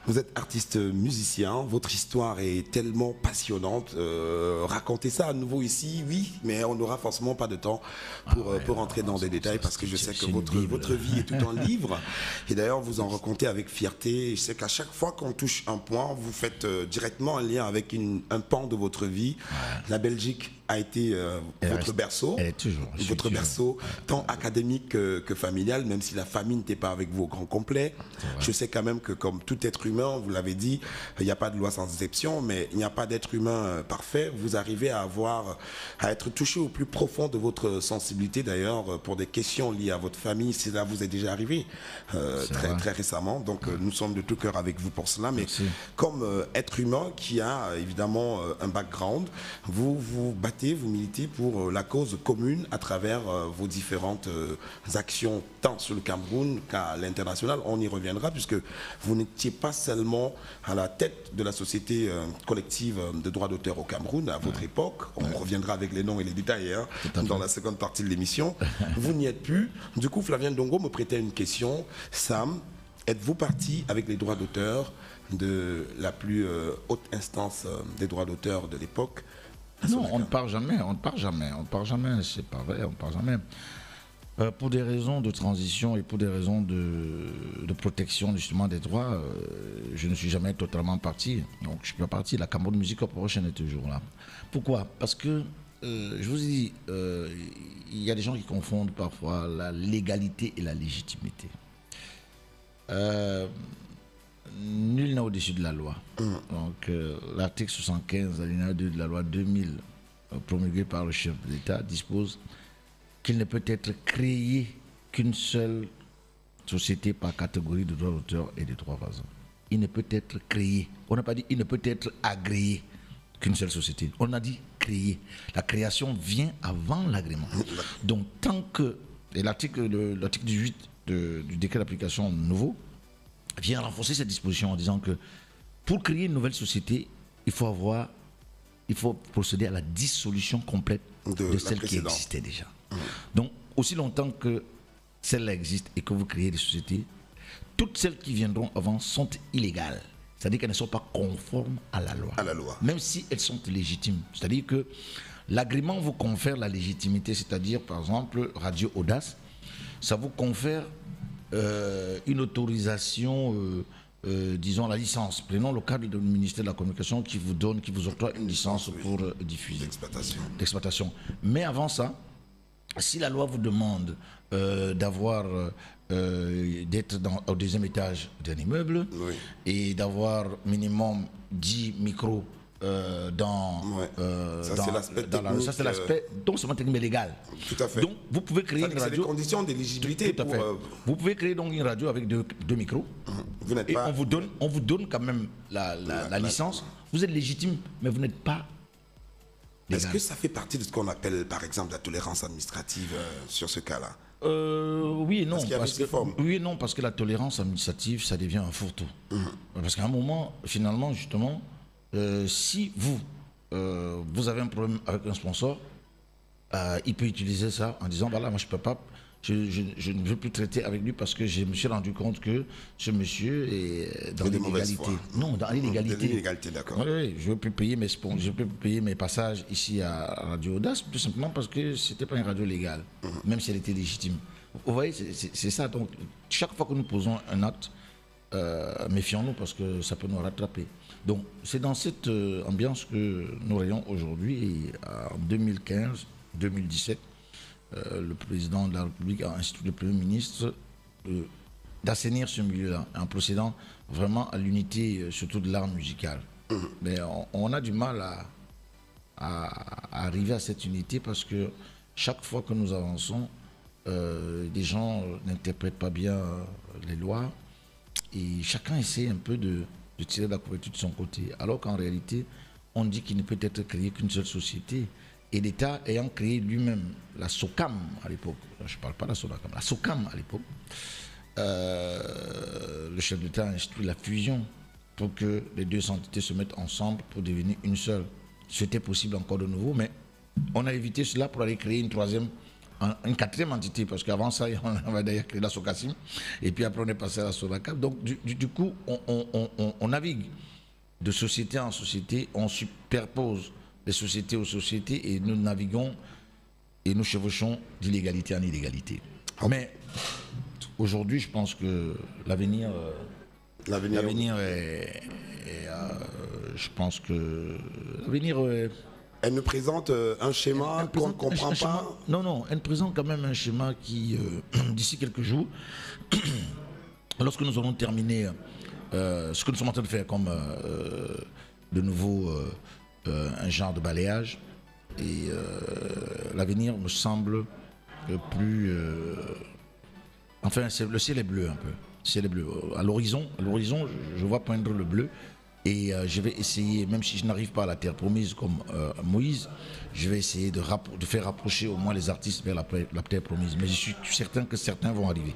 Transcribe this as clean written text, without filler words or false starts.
Vous êtes artiste musicien, votre histoire est tellement passionnante. Racontez ça à nouveau ici, oui, mais on n'aura forcément pas de temps pour rentrer dans des détails parce que je sais que votre vie est tout un livre. Et d'ailleurs, vous en racontez avec fierté. Je sais qu'à chaque fois qu'on touche un point, vous faites directement un lien avec un pan de votre vie. La Belgique a été votre berceau, elle est toujours, votre berceau, tant académique que familial, même si la famille n'était pas avec vous au grand complet. Je sais quand même que comme tout être humain, vous l'avez dit, il n'y a pas de loi sans exception, mais il n'y a pas d'être humain parfait. Vous arrivez à être touché au plus profond de votre sensibilité, d'ailleurs, pour des questions liées à votre famille. Cela vous est déjà arrivé très récemment. Donc nous sommes de tout cœur avec vous pour cela. Mais comme être humain qui a évidemment un background, vous vous battez, vous militez pour la cause commune à travers vos différentes actions, tant sur le Cameroun qu'à l'international. On y reviendra puisque vous n'étiez pas seulement à la tête de la société collective de droits d'auteur au Cameroun à votre époque. On reviendra avec les noms et les détails dans la seconde partie de l'émission. Vous n'y êtes plus. Du coup, Flavien Ndongo me prêtait une question. Sam, êtes-vous parti avec les droits d'auteur de la plus haute instance des droits d'auteur de l'époque? Non, on ne part jamais, c'est pas vrai, on ne part jamais. Pour des raisons de transition et pour des raisons de protection justement des droits, je ne suis jamais totalement parti. Donc je suis pas parti, la Cameroun Music Corporation est toujours là. Pourquoi? Parce que, je vous ai dit, il y a des gens qui confondent parfois la légalité et la légitimité. Nul n'est au-dessus de la loi. Donc, l'article 75, alinéa 2 de la loi 2000, promulguée par le chef de l'État, dispose qu'il ne peut être créé qu'une seule société par catégorie de droits d'auteur et de droits voisins. Il ne peut être créé. On n'a pas dit il ne peut être agréé qu'une seule société. On a dit créé. La création vient avant l'agrément. Donc, tant que. Et l'article 18 du décret d'application nouveau vient renforcer cette disposition en disant que pour créer une nouvelle société, il faut procéder à la dissolution complète de celle qui existait déjà. Donc, aussi longtemps que celle-là existe et que vous créez des sociétés, toutes celles qui viendront avant sont illégales. C'est-à-dire qu'elles ne sont pas conformes à la loi. Même si elles sont légitimes. C'est-à-dire que l'agrément vous confère la légitimité. C'est-à-dire, par exemple, Radio Audace, ça vous confère une autorisation, disons la licence. Prenons le cadre du ministère de la Communication qui vous octroie une licence pour diffuser. D'exploitation. Mais avant ça, si la loi vous demande d'être au deuxième étage d'un immeuble et d'avoir minimum 10 micros ça c'est l'aspect donc c'est technique mais légal. Tout à fait. Donc vous pouvez créer une radio. C'est les conditions d'éligibilité. Vous pouvez créer donc une radio avec deux micros. Vous n'êtes et pas. On vous donne quand même la licence. Vous êtes légitime, mais vous n'êtes pas. Est-ce que ça fait partie de ce qu'on appelle par exemple la tolérance administrative sur ce cas-là? Oui et non, parce que la tolérance administrative, ça devient un fourre-tout. Parce qu'à un moment, finalement, justement, si vous avez un problème avec un sponsor, il peut utiliser ça en disant voilà, moi je peux pas, je ne veux plus traiter avec lui parce que je me suis rendu compte que ce monsieur est dans l'illégalité. Non, dans l'illégalité. D'accord. Oui, je ne veux plus payer mes passages ici à Radio Audace, tout simplement parce que c'était pas une radio légale, même si elle était légitime. Vous voyez, c'est ça. Donc, chaque fois que nous posons un acte, méfions-nous parce que ça peut nous rattraper. Donc, c'est dans cette ambiance que nous voyons aujourd'hui. En 2015-2017, le président de la République a institué le Premier ministre d'assainir ce milieu-là en procédant vraiment à l'unité, surtout de l'art musical. Mais on a du mal à arriver à cette unité parce que chaque fois que nous avançons, des gens n'interprètent pas bien les lois et chacun essaie un peu de tirer la couverture de son côté. Alors qu'en réalité, on dit qu'il ne peut être créé qu'une seule société. Et l'État ayant créé lui-même la SOCAM à l'époque, je ne parle pas de la SOCAM, la SOCAM à l'époque, le chef d'État a institué la fusion pour que les deux entités se mettent ensemble pour devenir une seule. C'était possible encore de nouveau, mais on a évité cela pour aller créer une troisième une quatrième entité, parce qu'avant ça, on va d'ailleurs créer la Socassim, et puis après on est passé à la Sodacap. Donc du coup, on navigue de société en société, on superpose les sociétés aux sociétés, et nous naviguons et nous chevauchons d'illégalité en illégalité. Mais aujourd'hui, je pense que l'avenir est, je pense que l'avenir elle nous présente un schéma qu'on ne comprend pas. Non, elle présente quand même un schéma qui, d'ici quelques jours, lorsque nous aurons terminé ce que nous sommes en train de faire comme de nouveau un genre de balayage, et l'avenir me semble plus... enfin, le ciel est bleu un peu. Le ciel est bleu. À l'horizon, je vois poindre le bleu. Et je vais essayer, même si je n'arrive pas à la terre promise comme Moïse, je vais essayer de faire rapprocher au moins les artistes vers la terre promise. Mais je suis certain que certains vont arriver.